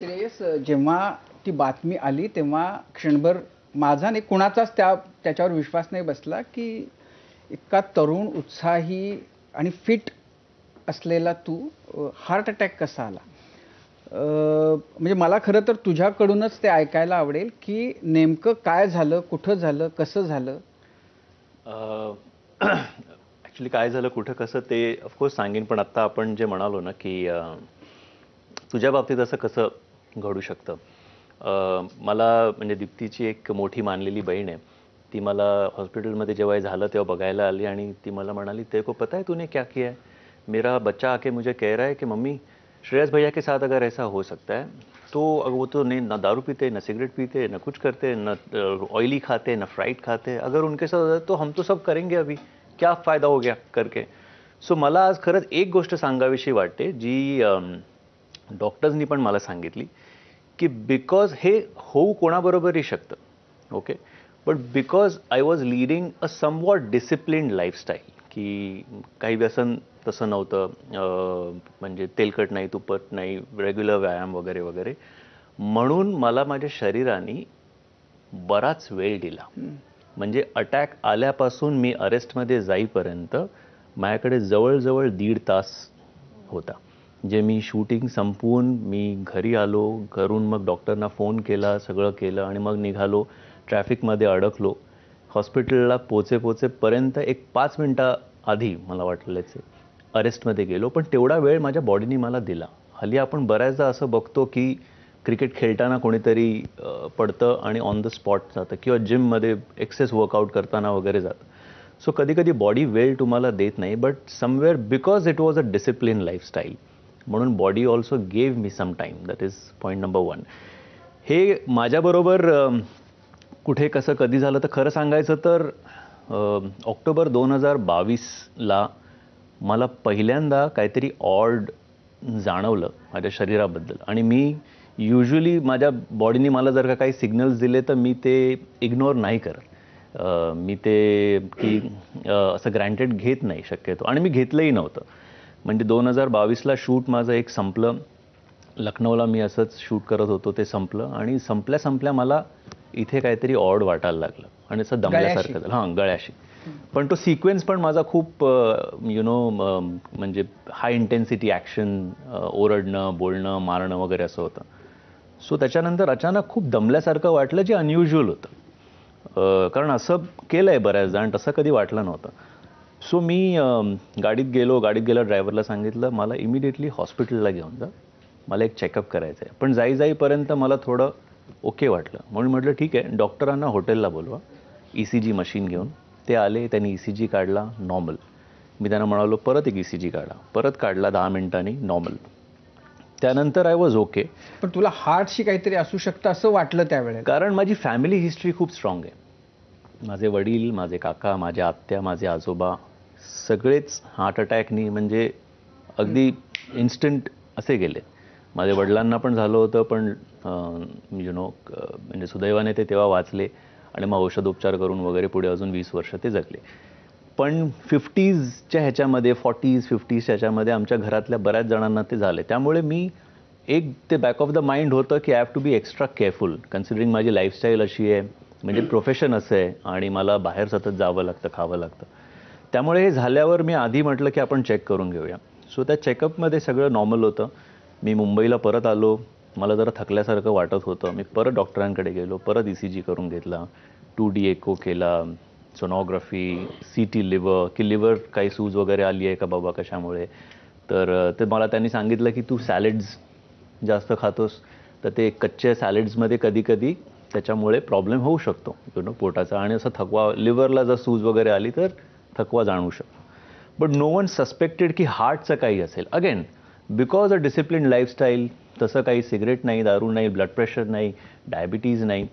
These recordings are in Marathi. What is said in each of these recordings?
श्रेयस, जेव्हा ती बातमी आली तेव्हा क्षणभर माझा नाही कुणाचाच त्याच्यावर विश्वास नाही बसला की इतका तरुण, उत्साही आणि फिट असलेला तू हार्ट अटॅक कसा आला. म्हणजे मला खरं तर तुझ्याकडूनच ते ऐकायला आवडेल की नेमकं काय झालं, कुठं झालं, कसं झालं. ॲक्च्युली काय झालं, कुठं कसं ते ऑफकोर्स सांगेन, पण आत्ता आपण जे म्हणालो ना की तुझ्या बाबतीत असं कसं घडू शकतं. मला म्हणजे दीप्तीची एक मोठी मानलेली बहीण आहे, ती मला हॉस्पिटलमध्ये जेव्हा झालं तेव्हा बघायला आली आणि ती मला म्हणाली, तेरे को पता है तूने क्या किया है. मेरा बच्चा आके मुझे कह रहा है कि मम्मी श्रेयस भैया के साथ अगर ऐसा हो सकता है तो वो तो नहीं ना दारू पीते, ना सिगरेट पीते, ना कुछ करते, ना ऑयली खाते, ना फ्राइड खाते, अगर उनके साथ तो हम तो सब करेंगे, अभी क्या फायदा हो गया करके. सो मला आज खरंच एक गोष्ट सांगावीशी वाटते जी डॉक्टर्सनी पण मला सांगितली की बिकॉज हे होऊ कोणाबरोबरही शकतं, okay, but because I was leading a somewhat disciplined lifestyle, की काही व्यसन तसं नव्हतं, म्हणजे तेलकट नाही, तुपट नाही, रेग्युलर व्यायाम वगैरे वगैरे, म्हणून मला माझ्या शरीराने बराच वेळ दिला. म्हणजे अटॅक आल्यापासून मी अरेस्टमध्ये जाईपर्यंत माझ्याकडे जवळजवळ 1.5 तास होता. जे मी शूटिंग संपवून मी घरी आलो, घरून मग डॉक्टरना फोन केला, सगळं केलं आणि मग निघालो. ट्रॅफिकमध्ये अडकलो. हॉस्पिटलला पोचेपर्यंत एक 5 मिनिटं आधी मला वाटलंच अरेस्टमध्ये गेलो. पण तेवढा वेळ माझ्या बॉडीने मला दिला. हल्ली आपण बऱ्याचदा असं बघतो की क्रिकेट खेळताना कोणीतरी पडतं आणि ऑन द स्पॉट जातं, किंवा जिममध्ये एक्सेस वर्कआउट करताना वगैरे जातं. सो कधी कधी बॉडी वेळ तुम्हाला देत नाही, but somewhere because it was a discipline lifestyle, म्हणून body also gave me some time. That is point number 1. हे माझ्याबरोबर कुठे कसं कधी झालं तर खरं सांगायचं तर ऑक्टोबर 2022ला मला पहिल्यांदा काहीतरी ऑड जाणवलं माझ्या शरीराबद्दल. आणि मी युजली माझ्या बॉडीने मला जर का काही सिग्नल्स दिले तर मी ते इग्नोर नाही करत. मी ते की असं ग्रँटेड घेत नाही शक्यतो, आणि मी घेतलंही नव्हतं. म्हणजे 2022ला शूट माझं एक संपलं. लखनौला मी असंच शूट करत होतो, ते संपलं आणि संपल्या मला इथे काहीतरी ऑड वाटायला लागलं आणि असं दमल्यासारखं झालं. हां, गळ्याशी. पण तो सिक्वेन्स पण माझा खूप म्हणजे हाय इंटेन्सिटी ॲक्शन, ओरडणं, बोलणं, मारणं वगैरे असं होतं. सो त्याच्यानंतर अचानक खूप दमल्यासारखं वाटलं, जे अनयुज्युअल होतं, कारण असं केलं आहे बऱ्याचदा आणि तसं कधी वाटलं नव्हतं. सो मी गाडीत गेलं, ड्रायव्हरला सांगितलं मला इमिडिएटली हॉस्पिटलला घेऊन जा, मला एक चेकअप करायचं आहे. पण जाईपर्यंत मला थोडं ओके वाटलं, म्हणून म्हटलं ठीक आहे, डॉक्टरांना हॉटेलला बोलवा, ECG मशीन घेऊन. ते आले, त्यांनी ECG काढला, नॉर्मल. मी त्यांना म्हणालो परत एक ECG काढा, परत काढला 10 मिनिटांनी, नॉर्मल. त्यानंतर आय वॉज ओके. पण तुला हार्टशी काहीतरी असू शकतं असं वाटलं त्यावेळेला? कारण माझी फॅमिली हिस्ट्री खूप स्ट्रॉंग आहे. माझे वडील, माझे काका, माझ्या आत्या, माझे आजोबा सगळेच हार्ट अटॅकनी म्हणजे अगदी इन्स्टंट असे गेले. माझ्या वडिलांना पण झालं होतं, पण म्हणजे सुदैवाने ते तेव्हा वाचले आणि मग औषधोपचार करून वगैरे पुढे अजून 20 वर्ष ते जगले. पण 50sच्या ह्याच्यामध्ये, 40s 50s ह्याच्यामध्ये आमच्या घरातल्या बऱ्याच जणांना ते झाले. त्यामुळे मी एक ते बॅक ऑफ द माइंड होतं की I have to be extra careful, considering माझी लाईफस्टाईल अशी आहे, म्हणजे प्रोफेशन असं आहे आणि मला बाहेर सतत जावं लागतं, खावं लागतं. त्यामुळे हे झाल्यावर मी आधी म्हटलं की आपण चेक करून घेऊया. सो त्या चेकअपमध्ये सगळं नॉर्मल होतं. मी मुंबईला परत आलो. मला जरा थकल्यासारखं वाटत होतं. मी परत डॉक्टरांकडे गेलो, परत ECG करून घेतला, 2D एको केला, सोनोग्राफी, CT लिव्हर, की लिव्हर काही सूज वगैरे आली आहे का बाबा, कशामुळे. तर ते मला त्यांनी सांगितलं की तू सॅलेड्स जास्त खातोस, तर ते कच्च्या सॅलेड्समध्ये कधी कधी त्याच्यामुळे प्रॉब्लेम होऊ शकतो पोटाचा, आणि असं थकवा, लिव्हरला जर सूज वगैरे आली तर थकवा जाणवू शकतो. बट नो वन सस्पेक्टेड की हार्टचं काही असेल. Again because a discipline lifestyle, तसं काही सिगरेट नाही, दारू नाही, ब्लड प्रेशर नाही, डायबिटीज नाही.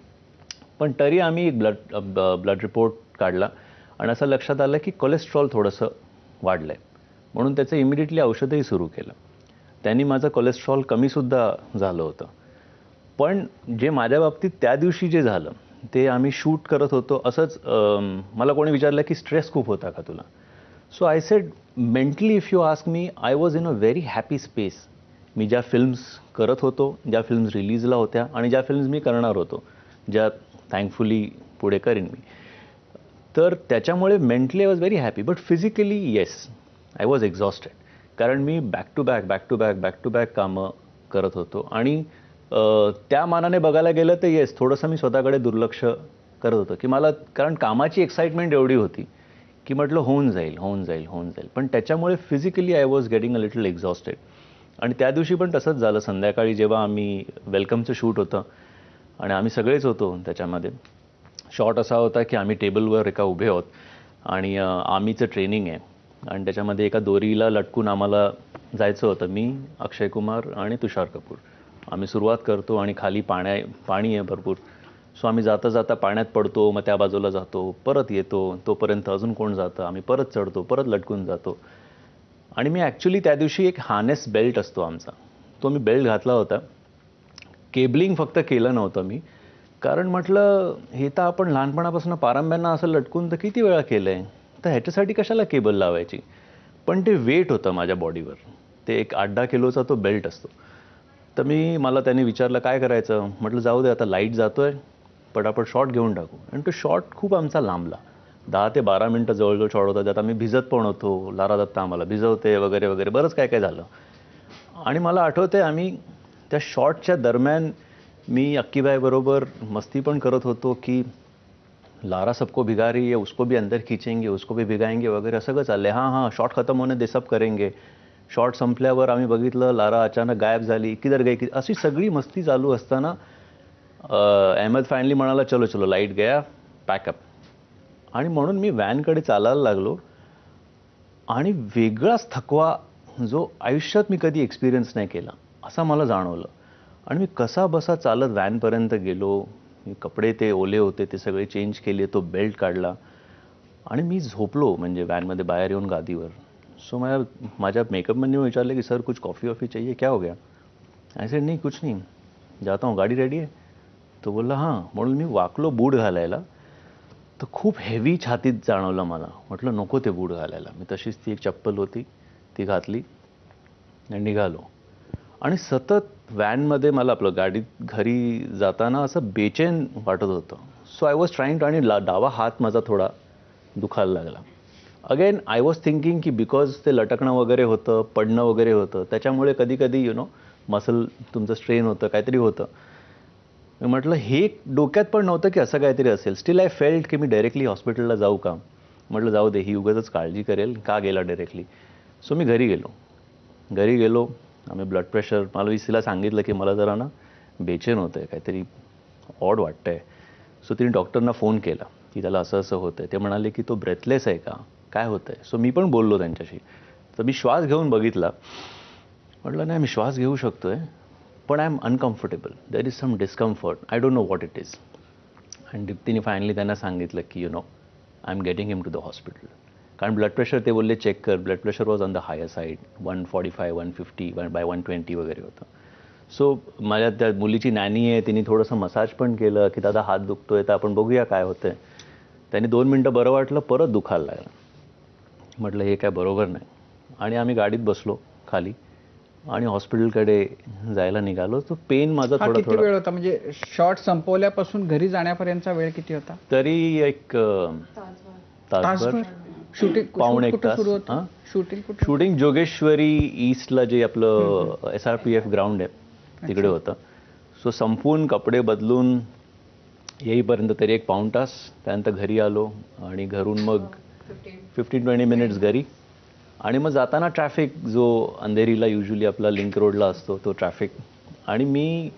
पण तरी आम्ही एक ब्लड रिपोर्ट काढला आणि असं लक्षात आलं की कोलेस्ट्रॉल थोडंसं वाढलं आहे, म्हणून त्याचं इमिडिएटली औषधही सुरू केलं. त्यांनी माझं कोलेस्ट्रॉल कमीसुद्धा झालं होतं. पण जे माझ्या बाबतीत त्या दिवशी जे झालं ते आम्ही शूट करत होतो, असंच मला कोणी विचारलं की स्ट्रेस खूप होता का तुला. So I said mentally if you ask me, I was in a very happy space, मी ज्या फिल्म्स करत होतो, ज्या फिल्म्स रिलीजला होत्या आणि ज्या फिल्म्स मी करणार होतो, ज्या थँकफुली पुढे करीन मी, तर त्याच्यामुळे mentally I was very happy. But physically yes, I was exhausted. कारण मी बॅक टू बॅक कामं करत होतो आणि त्या मानाने बघायला गेलं तर येस, थोडंसं मी स्वतःकडे दुर्लक्ष करत होतो की मला, कारण कामाची एक्साइटमेंट एवढी होती की म्हटलं होऊन जाईल. पण त्याच्यामुळे physically I was getting a little exhausted. आणि त्या दिवशी पण तसंच झालं. संध्याकाळी जेव्हा आम्ही वेलकमचं शूट होतं आणि आम्ही सगळेच होतो त्याच्यामध्ये, शॉट असा होता की आम्ही टेबलवर एका उभे आहोत आणि आर्मीचं ट्रेनिंग आहे आणि त्याच्यामध्ये एका दोरीला लटकून आम्हाला जायचं होतं. मी, अक्षय कुमार आणि तुषार कपूर. आम्ही सुरुवात करतो आणि खाली पाणी आहे भरपूर. सो आम्ही जाता पाण्यात पडतो, मग त्या बाजूला जातो, परत येतो, तोपर्यंत अजून कोण जातं, आम्ही परत चढतो, परत लटकून जातो. आणि मी ॲक्च्युली त्या दिवशी एक हार्नेस बेल्ट असतो आमचा, तो मी बेल्ट घातला होता. केबलिंग फक्त केलं नव्हतं मी, कारण म्हटलं हे तर आपण लहानपणापासून पारंब्यांना असं लटकून तर किती वेळा केलं आहे, तर ह्याच्यासाठी कशाला केबल लावायची. पण ते वेट होतं माझ्या बॉडीवर, ते एक 8-10 किलोचा तो बेल्ट असतो. तर मला त्याने विचारलं काय करायचं. म्हटलं जाऊ दे, आता लाईट जातोय, पटापट शॉट घेऊन टाकू. आणि तो शॉट खूप आमचा लांबला, 10 ते 12 मिनटं जवळजवळ शॉट होता. त्यात आम्ही भिजत पण होतो, लारा दत्ता आम्हाला भिजवते वगैरे वगैरे, बरंच काय काय झालं. आणि मला आठवतंय आम्ही त्या शॉटच्या दरम्यान मी अक्कीबाईबरोबर मस्ती पण करत होतो की लारा सबको भिगा रही है, उसको भी अंदर खींचेंगे, उसको भी भिगाएंगे वगैरे, असं सगळं चाललंय. हां, शॉट खतम होणे दे, सब करेंगे. शॉट संपल्यावर आम्ही बघितलं लारा अचानक गायब झाली, किधर गई, अशी सगळी मस्ती चालू असताना अहमद फायनली म्हणाला चलो चलो लाईट गया, पॅकअप. आणि म्हणून मी व्हॅनकडे चालायला लागलो आणि वेगळाच थकवा जो आयुष्यात मी कधी एक्सपिरियन्स नाही केला असा मला जाणवलं. आणि मी कसा बसा चालत व्हॅनपर्यंत गेलो. मी कपडे ते ओले होते ते सगळे चेंज केले, तो बेल्ट काढला आणि मी झोपलो, म्हणजे व्हॅनमध्ये बाहेर येऊन गादीवर. सो माझ्या मेकअपमॅनने विचारलं की सर कुछ कॉफ़ी वॉफ़ी चाहिए, क्या हो गया. आय सेड नहीं कुछ नहीं, जाता हूँ, गाडी रेडी आहे. तो बोलला हां. म्हणून मी वाकलो बूट घालायला, तर खूप हेवी छातीत जाणवलं मला. म्हटलं नको ते बूट घालायला. मी तशीच ती एक चप्पल होती ती घातली आणि निघालो. आणि सतत व्हॅनमध्ये मला आपलं गाडीत घरी जाताना असं बेचैन वाटत होतं. सो आय वॉज ट्राईंग, आणि डावा हात माझा थोडा दुखायला लागला. अगेन आय वॉज थिंकिंग की बिकॉज ते लटकणं वगैरे होतं, पडणं वगैरे होतं, त्याच्यामुळे कधी कधी मसल तुमचं स्ट्रेन होतं, काहीतरी होतं. मी म्हटलं हे डोक्यात पण नव्हतं की असं काहीतरी असेल. स्टील आय फेल्ट की मी डायरेक्टली हॉस्पिटलला जाऊ का. म्हटलं जाऊ दे, ही उगाचच काळजी करेल, का गेला डायरेक्टली. सो मी घरी गेलो. आम्ही ब्लड प्रेशर, मला तिला सांगितलं की मला जरा ना बेचैन होतं आहे, काहीतरी ऑड वाटतं आहे. सो तिने डॉक्टरना फोन केला की त्याला असं असं होतं आहे. ते म्हणाले की तो ब्रेथलेस आहे का, काय होतं आहे. सो मी पण बोललो त्यांच्याशी. तर मी श्वास घेऊन बघितला. म्हटलं नाही मी श्वास घेऊ शकतो आहे, पण I am uncomfortable, there is some discomfort, I don't know what it is. आणि दीप्तीने फायनली त्यांना सांगितलं की I am getting him to the hospital. कारण ब्लड प्रेशर ते बोलले चेक कर, blood pressure was on the higher side, 145, 150 by 120 वगैरे होतं. सो माझ्या त्या मुलीची नॅनी आहे, तिने थोडंसं मसाज पण केलं की दादा हात दुखतोय तर आपण बघूया काय होतंय. त्यांनी 2 मिनटं बरं वाटलं, परत दुखायला लागलं. म्हटलं हे काय बरोबर नाही. आणि आम्ही गाडीत बसलो खाली आणि हॉस्पिटलकडे जायला निघालो. तो पेन माझा थोडा किती वेळ होता, म्हणजे शॉट संपवल्यापासून घरी जाण्यापर्यंतचा वेळ किती होता. तरी एक तासभर, शूटिंग पाऊण एक तास. शूटिंग जोगेश्वरी ईस्टला जे आपलं SRPF ग्राउंड आहे तिकडे होतं. सो संपून कपडे बदलून येईपर्यंत तरी एक पाऊण तास. त्यानंतर घरी आलो आणि घरून मग 15-20 मिनिट्स घरी. आणि मग जाताना ट्रॅफिक, जो अंधेरीला युजली आपला लिंक रोडला असतो तो ट्रॅफिक. आणि मी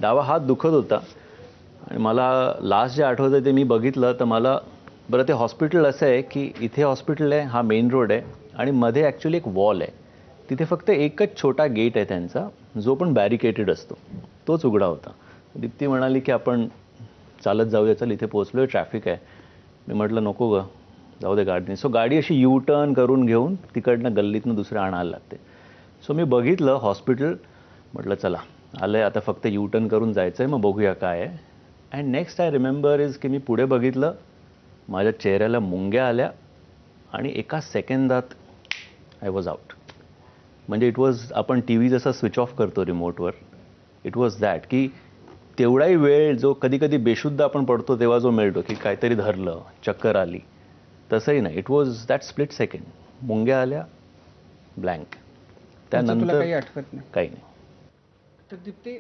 डावा हात दुखत होता आणि मला लास्ट जे आठवतं ते मी बघितलं तर मला, बरं ते हॉस्पिटल असं आहे की इथे हॉस्पिटल आहे, हा मेन रोड आहे आणि मध्ये ॲक्च्युली एक वॉल आहे. तिथे फक्त एकच छोटा गेट आहे त्यांचा, जो पण बॅरिकेटेड असतो, तोच उघडा होता. दीप्ती म्हणाली की आपण चालत जाऊया, चल इथे पोहोचलोय, ट्रॅफिक आहे. मी म्हटलं नको गं, जाऊ दे गाडीने. सो गाडी अशी यू टर्न करून घेऊन तिकडनं गल्लीतनं दुसरं आणायला लागते. सो मी बघितलं हॉस्पिटल, म्हटलं चला आलं आहे आता, फक्त यू टर्न करून जायचं आहे, मग बघूया काय आहे. And next I remember is की मी पुढे बघितलं, माझ्या चेहऱ्याला मुंग्या आल्या आणि एका सेकंदात आय वॉज आउट. म्हणजे इट वॉज, आपण टी व्ही जसा स्विच ऑफ करतो रिमोटवर, इट वॉज दॅट, की तेवढाही वेळ जो कधी कधी बेशुद्ध आपण पडतो तेव्हा जो मिळतो, की काहीतरी धरलं, चक्कर आली, तसंही नाही. It was that split second. मुंग्या आल्या, ब्लँक. तुला त्यानंतर काही आठवत नाही? काही नाही. तर दीप्ती,